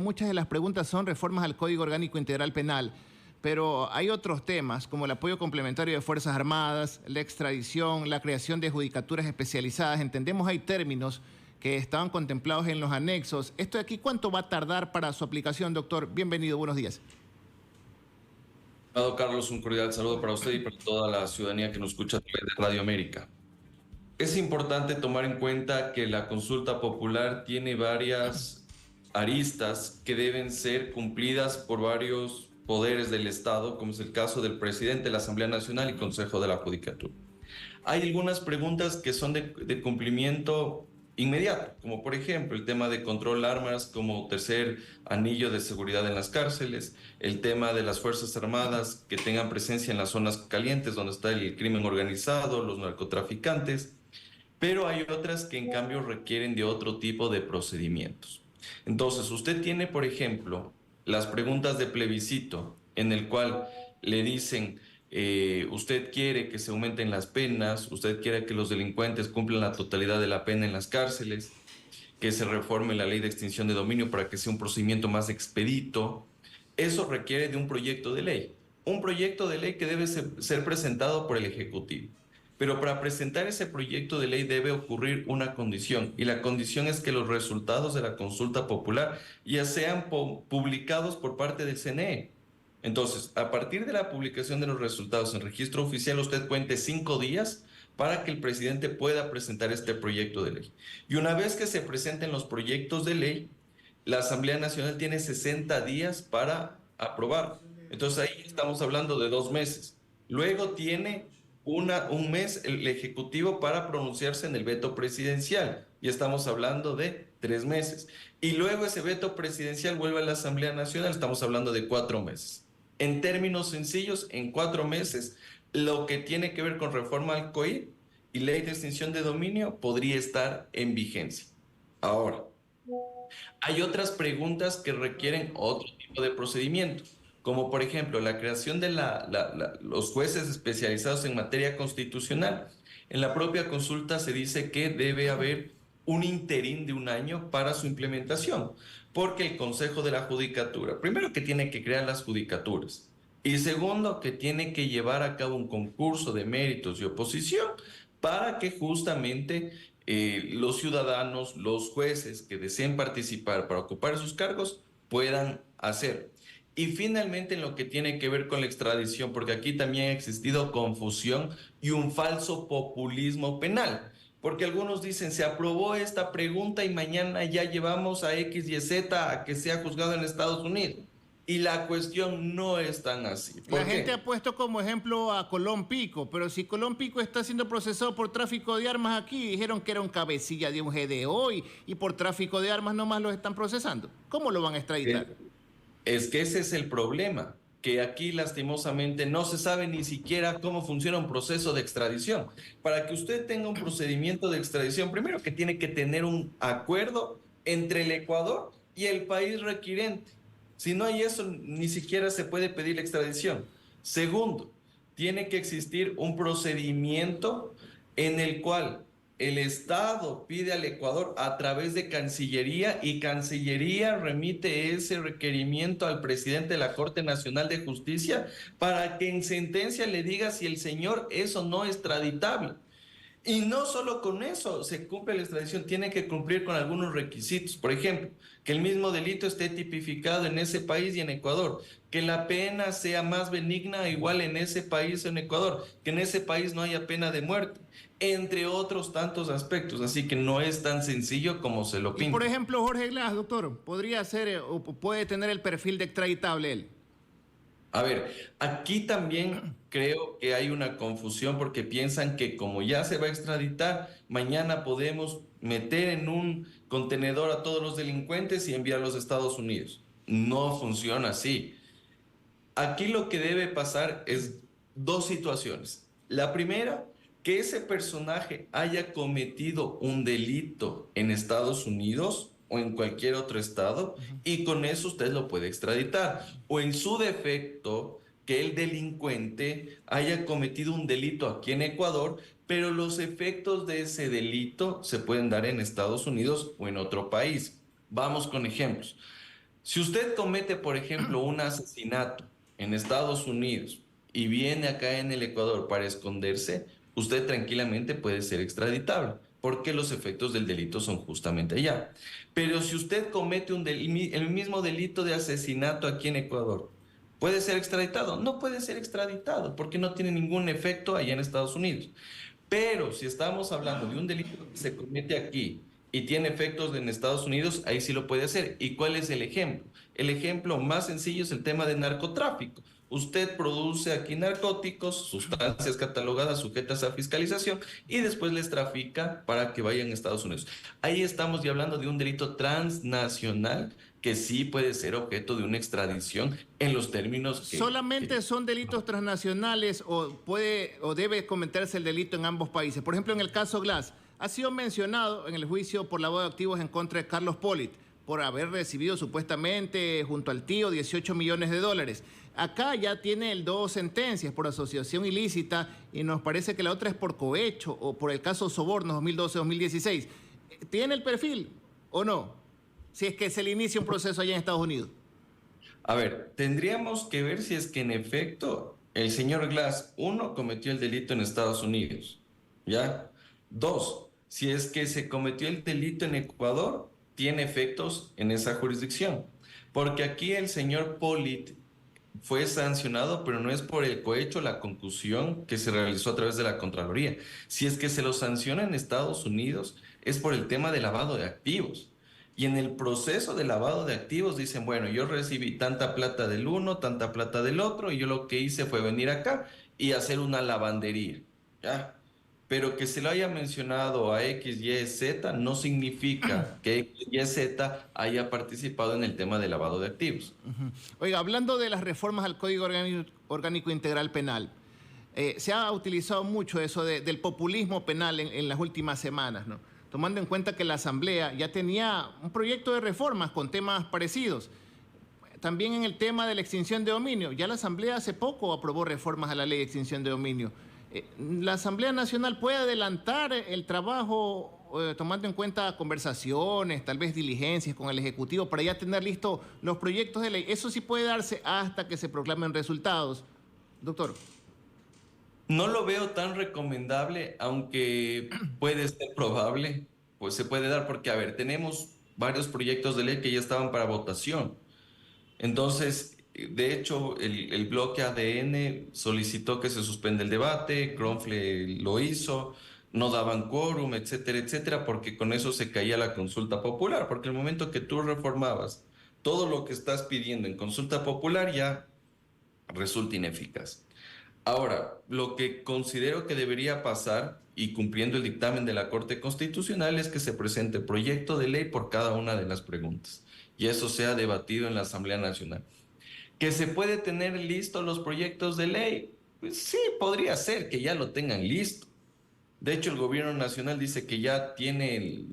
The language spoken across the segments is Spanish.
Muchas de las preguntas son reformas al Código Orgánico Integral Penal, pero hay otros temas como el apoyo complementario de Fuerzas Armadas, la extradición, la creación de judicaturas especializadas. Entendemos hay términos que estaban contemplados en los anexos. ¿Esto de aquí cuánto va a tardar para su aplicación, doctor? Bienvenido, buenos días. Carlos, un cordial saludo para usted y para toda la ciudadanía que nos escucha a través de Radio América. Es importante tomar en cuenta que la consulta popular tiene varias aristas que deben ser cumplidas por varios poderes del Estado, como es el caso del presidente de la Asamblea Nacional y Consejo de la Judicatura. Hay algunas preguntas que son de cumplimiento inmediato, como por ejemplo el tema de control armas como tercer anillo de seguridad en las cárceles, el tema de las Fuerzas Armadas que tengan presencia en las zonas calientes donde está el crimen organizado, los narcotraficantes, pero hay otras que en cambio requieren de otro tipo de procedimientos. Entonces, usted tiene, por ejemplo, las preguntas de plebiscito, en el cual le dicen, usted quiere que se aumenten las penas, usted quiere que los delincuentes cumplan la totalidad de la pena en las cárceles, que se reforme la ley de extinción de dominio para que sea un procedimiento más expedito. Eso requiere de un proyecto de ley que debe ser presentado por el Ejecutivo. Pero para presentar ese proyecto de ley debe ocurrir una condición, y la condición es que los resultados de la consulta popular ya sean publicados por parte del CNE. Entonces, a partir de la publicación de los resultados en registro oficial, usted cuente 5 días para que el presidente pueda presentar este proyecto de ley. Y una vez que se presenten los proyectos de ley, la Asamblea Nacional tiene 60 días para aprobar. Entonces ahí estamos hablando de 2 meses. Luego tiene un mes el Ejecutivo para pronunciarse en el veto presidencial, y estamos hablando de 3 meses. Y luego ese veto presidencial vuelve a la Asamblea Nacional, estamos hablando de 4 meses. En términos sencillos, en 4 meses, lo que tiene que ver con reforma al COI y ley de extinción de dominio podría estar en vigencia. Ahora, hay otras preguntas que requieren otro tipo de procedimiento, como por ejemplo la creación de los jueces especializados en materia constitucional. En la propia consulta se dice que debe haber un interín de 1 año para su implementación, porque el Consejo de la Judicatura, primero que tiene que crear las judicaturas, y segundo que tiene que llevar a cabo un concurso de méritos y oposición para que justamente los ciudadanos, los jueces que deseen participar para ocupar sus cargos puedan hacer. Y finalmente en lo que tiene que ver con la extradición, porque aquí también ha existido confusión y un falso populismo penal, porque algunos dicen, se aprobó esta pregunta y mañana ya llevamos a X y Z a que sea juzgado en Estados Unidos. Y la cuestión no es tan así. La gente ha puesto como ejemplo a Colón Pico, pero si Colón Pico está siendo procesado por tráfico de armas aquí, dijeron que era un cabecilla de un GDO y por tráfico de armas nomás los están procesando. ¿Cómo lo van a extraditar? Es que ese es el problema, que aquí lastimosamente no se sabe ni siquiera cómo funciona un proceso de extradición. Para que usted tenga un procedimiento de extradición, primero que tiene que tener un acuerdo entre el Ecuador y el país requirente. Si no hay eso, ni siquiera se puede pedir la extradición. Segundo, tiene que existir un procedimiento en el cual el Estado pide al Ecuador a través de Cancillería, y Cancillería remite ese requerimiento al presidente de la Corte Nacional de Justicia para que en sentencia le diga si el señor es o no extraditable. Y no solo con eso se cumple la extradición, tiene que cumplir con algunos requisitos. Por ejemplo, que el mismo delito esté tipificado en ese país y en Ecuador, que la pena sea más benigna o igual en ese país o en Ecuador, que en ese país no haya pena de muerte, entre otros tantos aspectos. Así que no es tan sencillo como se lo pinta. Y por ejemplo, Jorge Glass, doctor, ¿podría ser o puede tener el perfil de extraditable él? A ver, aquí también creo que hay una confusión porque piensan que como ya se va a extraditar, mañana podemos meter en un contenedor a todos los delincuentes y enviarlos a Estados Unidos. No funciona así. Aquí lo que debe pasar es 2 situaciones. La primera, que ese personaje haya cometido un delito en Estados Unidos o en cualquier otro estado, y con eso usted lo puede extraditar. O en su defecto, que el delincuente haya cometido un delito aquí en Ecuador, pero los efectos de ese delito se pueden dar en Estados Unidos o en otro país. Vamos con ejemplos. Si usted comete, por ejemplo, un asesinato en Estados Unidos y viene acá en el Ecuador para esconderse, usted tranquilamente puede ser extraditable, porque los efectos del delito son justamente allá. Pero si usted comete el mismo delito de asesinato aquí en Ecuador, ¿puede ser extraditado? No puede ser extraditado, porque no tiene ningún efecto allá en Estados Unidos. Pero si estamos hablando de un delito que se comete aquí y tiene efectos en Estados Unidos, ahí sí lo puede hacer. ¿Y cuál es el ejemplo? El ejemplo más sencillo es el tema de narcotráfico. Usted produce aquí narcóticos, sustancias catalogadas sujetas a fiscalización y después les trafica para que vayan a Estados Unidos. Ahí estamos ya hablando de un delito transnacional que sí puede ser objeto de una extradición en los términos ¿Solamente son delitos transnacionales o puede o debe cometerse el delito en ambos países? Por ejemplo, en el caso Glass, ha sido mencionado en el juicio por lavado de activos en contra de Carlos Polit por haber recibido supuestamente junto al tío 18 millones de dólares. Acá ya tiene el dos sentencias por asociación ilícita y nos parece que la otra es por cohecho o por el caso Sobornos 2012-2016. ¿Tiene el perfil o no? Si es que se le inicia un proceso allá en Estados Unidos. A ver, tendríamos que ver si es que en efecto el señor Glass, uno, cometió el delito en Estados Unidos, ¿ya? Dos, si es que se cometió el delito en Ecuador, tiene efectos en esa jurisdicción. Porque aquí el señor Polit fue sancionado, pero no es por el cohecho, la concusión que se realizó a través de la Contraloría. Si es que se lo sanciona en Estados Unidos, es por el tema de lavado de activos. Y en el proceso de lavado de activos dicen, bueno, yo recibí tanta plata del uno, tanta plata del otro, y yo lo que hice fue venir acá y hacer una lavandería, ¿ya? Pero que se lo haya mencionado a X, Y, Z no significa que X, Y, Z haya participado en el tema de lavado de activos. Oiga, hablando de las reformas al Código Orgánico Integral Penal, se ha utilizado mucho eso del populismo penal en las últimas semanas, ¿no? Tomando en cuenta que la Asamblea ya tenía un proyecto de reformas con temas parecidos. También en el tema de la extinción de dominio, ya la Asamblea hace poco aprobó reformas a la ley de extinción de dominio. ¿La Asamblea Nacional puede adelantar el trabajo tomando en cuenta conversaciones, tal vez diligencias con el Ejecutivo para ya tener listos los proyectos de ley? Eso sí puede darse hasta que se proclamen resultados, doctor. No lo veo tan recomendable, aunque puede ser probable, pues se puede dar porque, a ver, tenemos varios proyectos de ley que ya estaban para votación. Entonces, de hecho, el bloque ADN solicitó que se suspenda el debate, Cronfle lo hizo, no daban quórum, etcétera, etcétera, porque con eso se caía la consulta popular, porque el momento que tú reformabas todo lo que estás pidiendo en consulta popular ya resulta ineficaz. Ahora, lo que considero que debería pasar, y cumpliendo el dictamen de la Corte Constitucional, es que se presente proyecto de ley por cada una de las preguntas y eso sea debatido en la Asamblea Nacional. ¿Que se puede tener listos los proyectos de ley? Pues sí, podría ser que ya lo tengan listo. De hecho, el gobierno nacional dice que ya tiene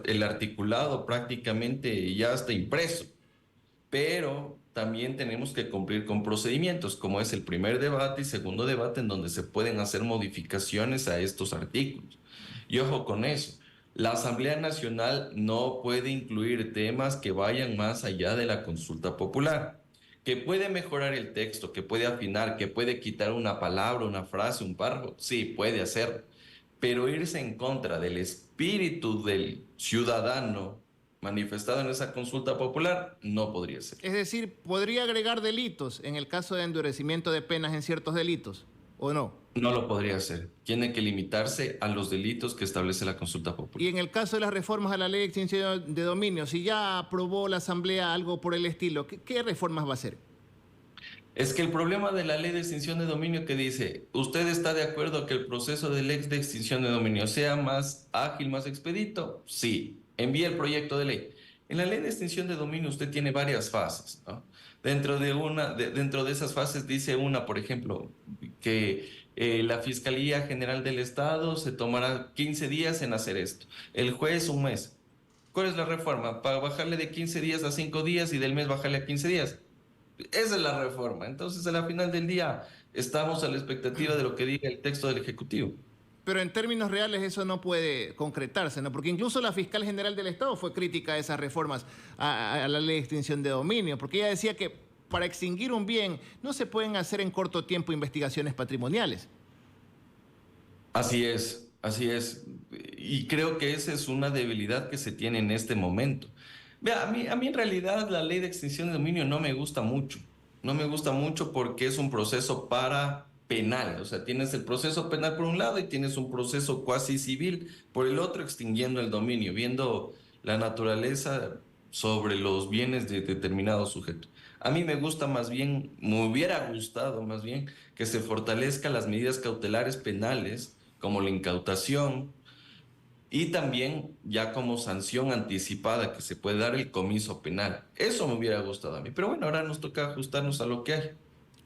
el articulado prácticamente ya está impreso, pero también tenemos que cumplir con procedimientos, como es el primer debate y segundo debate, en donde se pueden hacer modificaciones a estos artículos. Y ojo con eso, la Asamblea Nacional no puede incluir temas que vayan más allá de la consulta popular, que puede mejorar el texto, que puede afinar, que puede quitar una palabra, una frase, un párrafo, sí, puede hacerlo, pero irse en contra del espíritu del ciudadano manifestado en esa consulta popular, no podría ser. Es decir, ¿podría agregar delitos en el caso de endurecimiento de penas en ciertos delitos o no? No lo podría hacer. Tiene que limitarse a los delitos que establece la consulta Y popular. en el caso de las reformas a la ley de extinción de dominio, si ya aprobó la Asamblea algo por el estilo, ¿qué reformas va a hacer? Es que el problema de la ley de extinción de dominio que dice, ¿usted está de acuerdo que el proceso de ley de extinción de dominio sea más ágil, más expedito? Sí, envíe el proyecto de ley. En la ley de extinción de dominio usted tiene varias fases, ¿no? Dentro de esas fases dice una, por ejemplo, que la Fiscalía General del Estado se tomará 15 días en hacer esto, el juez un mes. ¿Cuál es la reforma? Para bajarle de 15 días a 5 días y del mes bajarle a 15 días. Esa es la reforma. Entonces, a la final del día, estamos a la expectativa de lo que diga el texto del Ejecutivo. Pero en términos reales eso no puede concretarse, ¿no? Porque incluso la fiscal general del Estado fue crítica a esas reformas a la ley de extinción de dominio, porque ella decía que para extinguir un bien no se pueden hacer en corto tiempo investigaciones patrimoniales. Así es, así es. Y creo que esa es una debilidad que se tiene en este momento. Vea, a mí en realidad la ley de extinción de dominio no me gusta mucho. No me gusta mucho porque es un proceso para penal. O sea, tienes el proceso penal por un lado y tienes un proceso cuasi civil por el otro, extinguiendo el dominio, viendo la naturaleza sobre los bienes de determinado sujeto. A mí me gusta más bien, me hubiera gustado más bien que se fortalezcan las medidas cautelares penales, como la incautación, y también ya como sanción anticipada que se puede dar el comiso penal. Eso me hubiera gustado a mí. Pero bueno, ahora nos toca ajustarnos a lo que hay.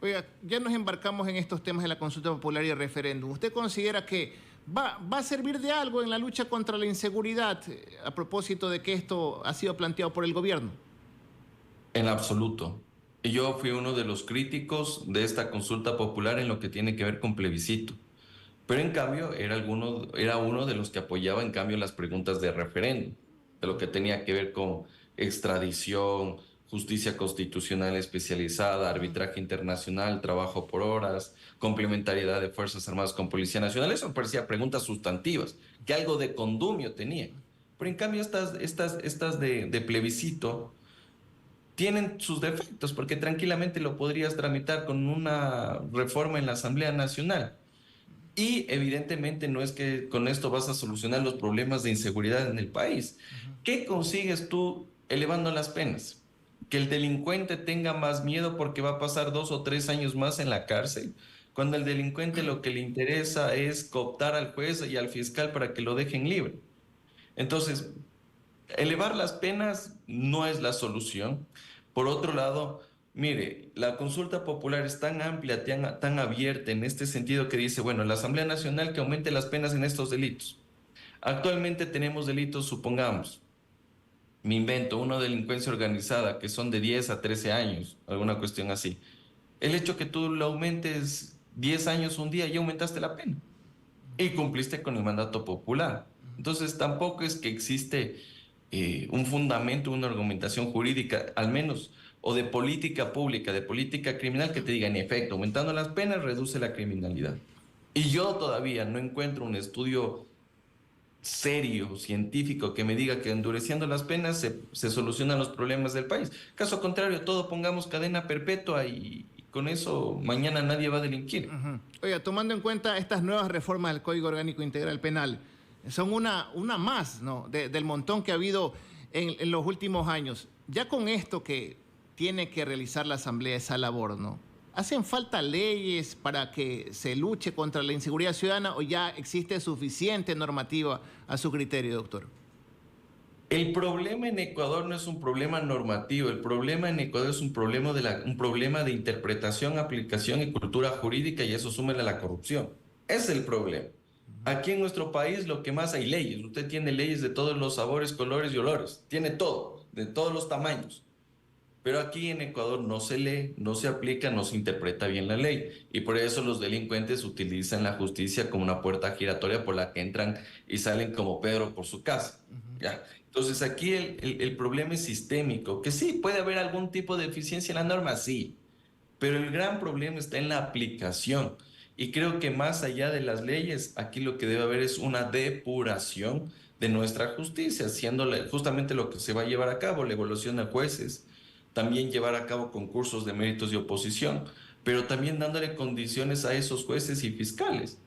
Oiga, ya nos embarcamos en estos temas de la consulta popular y el referéndum. ¿Usted considera que va a servir de algo en la lucha contra la inseguridad a propósito de que esto ha sido planteado por el gobierno? En absoluto. Y yo fui uno de los críticos de esta consulta popular en lo que tiene que ver con plebiscito. Pero en cambio era uno de los que apoyaba en cambio las preguntas de referéndum, de lo que tenía que ver con extradición, justicia constitucional especializada, arbitraje internacional, trabajo por horas, complementariedad de Fuerzas Armadas con Policía Nacional. Eso me parecía preguntas sustantivas, que algo de condumio tenía. Pero en cambio estas de plebiscito tienen sus defectos, porque tranquilamente lo podrías tramitar con una reforma en la Asamblea Nacional. Y evidentemente no es que con esto vas a solucionar los problemas de inseguridad en el país. ¿Qué consigues tú elevando las penas? Que el delincuente tenga más miedo porque va a pasar 2 o 3 años más en la cárcel, cuando el delincuente lo que le interesa es cooptar al juez y al fiscal para que lo dejen libre. Entonces, elevar las penas no es la solución. Por otro lado, mire, la consulta popular es tan amplia, tan abierta en este sentido que dice, bueno, la Asamblea Nacional que aumente las penas en estos delitos. Actualmente tenemos delitos, supongamos, me invento, una delincuencia organizada que son de 10 a 13 años, alguna cuestión así. El hecho que tú lo aumentes 10 años un día, ya aumentaste la pena y cumpliste con el mandato popular. Entonces tampoco es que existe un fundamento, una argumentación jurídica, al menos, o de política pública, de política criminal, que te diga, en efecto, aumentando las penas reduce la criminalidad. Y yo todavía no encuentro un estudio serio, científico, que me diga que endureciendo las penas se solucionan los problemas del país. Caso contrario, todo pongamos cadena perpetua y con eso mañana nadie va a delinquir. Oiga, tomando en cuenta estas nuevas reformas del Código Orgánico Integral Penal, son una más, ¿no?, del montón que ha habido en los últimos años. Ya con esto que tiene que realizar la Asamblea, esa labor, ¿no? ¿Hacen falta leyes para que se luche contra la inseguridad ciudadana o ya existe suficiente normativa a su criterio, doctor? El problema en Ecuador no es un problema normativo, el problema en Ecuador es un problema un problema de interpretación, aplicación y cultura jurídica, y eso súmele a la corrupción. Ese es el problema. Aquí en nuestro país lo que más hay leyes, usted tiene leyes de todos los sabores, colores y olores, tiene todo, de todos los tamaños. Pero aquí en Ecuador no se lee, no se aplica, no se interpreta bien la ley. Y por eso los delincuentes utilizan la justicia como una puerta giratoria por la que entran y salen como Pedro por su casa. ¿Ya? Entonces aquí el problema es sistémico, que sí, puede haber algún tipo de deficiencia en la norma, sí, pero el gran problema está en la aplicación. Y creo que más allá de las leyes, aquí lo que debe haber es una depuración de nuestra justicia, siendo justamente lo que se va a llevar a cabo, la evaluación de jueces, también llevar a cabo concursos de méritos y oposición, pero también dándole condiciones a esos jueces y fiscales,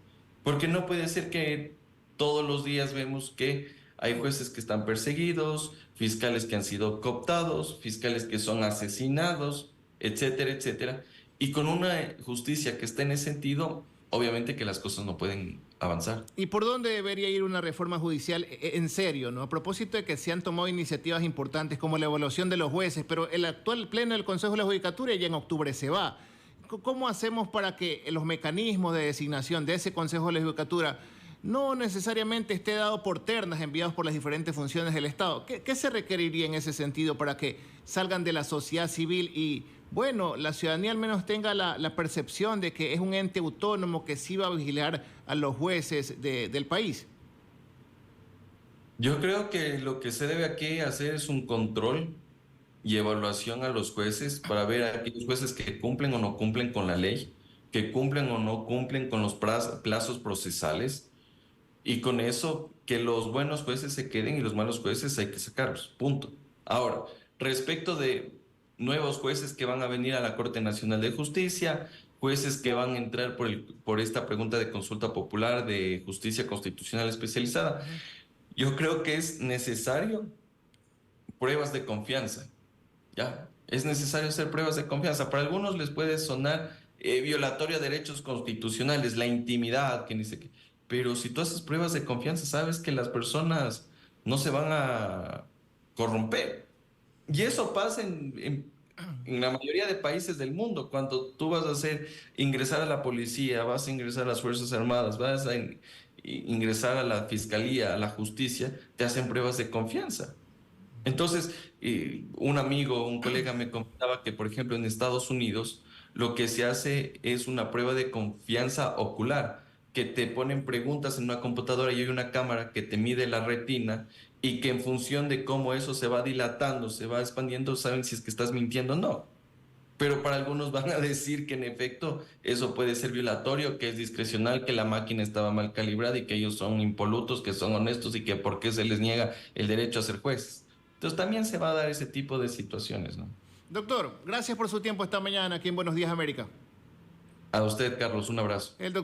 porque no puede ser que todos los días vemos que hay jueces que están perseguidos, fiscales que han sido cooptados, fiscales que son asesinados, etcétera, etcétera. Y con una justicia que está en ese sentido, obviamente que las cosas no pueden avanzar. ¿Y por dónde debería ir una reforma judicial en serio, ¿no? A propósito de que se han tomado iniciativas importantes como la evaluación de los jueces, pero el actual pleno del Consejo de la Judicatura ya en octubre se va. ¿Cómo hacemos para que los mecanismos de designación de ese Consejo de la Judicatura no necesariamente esté dado por ternas enviados por las diferentes funciones del Estado? ¿Qué se requeriría en ese sentido para que salgan de la sociedad civil y bueno, la ciudadanía al menos tenga la percepción de que es un ente autónomo que sí va a vigilar a los jueces del país. Yo creo que lo que se debe aquí hacer es un control y evaluación a los jueces para ver a aquellos jueces que cumplen o no cumplen con la ley, que cumplen o no cumplen con los plazos procesales, y con eso que los buenos jueces se queden y los malos jueces hay que sacarlos, punto. Ahora, respecto de nuevos jueces que van a venir a la Corte Nacional de Justicia, jueces que van a entrar por esta pregunta de consulta popular de justicia constitucional especializada, yo creo que es necesario pruebas de confianza. ¿Ya? Es necesario hacer pruebas de confianza. Para algunos les puede sonar violatorio a derechos constitucionales, la intimidad, que ni sé qué. Pero si tú haces pruebas de confianza, sabes que las personas no se van a corromper. Y eso pasa en la mayoría de países del mundo. Cuando tú vas a ingresar a la policía, vas a ingresar a las Fuerzas Armadas, vas a ingresar a la fiscalía, a la justicia, te hacen pruebas de confianza. Entonces, un amigo, un colega me comentaba que, por ejemplo, en Estados Unidos, lo que se hace es una prueba de confianza ocular, que te ponen preguntas en una computadora y hay una cámara que te mide la retina y que en función de cómo eso se va dilatando, se va expandiendo, saben si es que estás mintiendo o no. Pero para algunos van a decir que en efecto eso puede ser violatorio, que es discrecional, que la máquina estaba mal calibrada y que ellos son impolutos, que son honestos y que por qué se les niega el derecho a ser jueces. Entonces también se va a dar ese tipo de situaciones, ¿no? Doctor, gracias por su tiempo esta mañana aquí en Buenos Días América. A usted, Carlos, un abrazo. El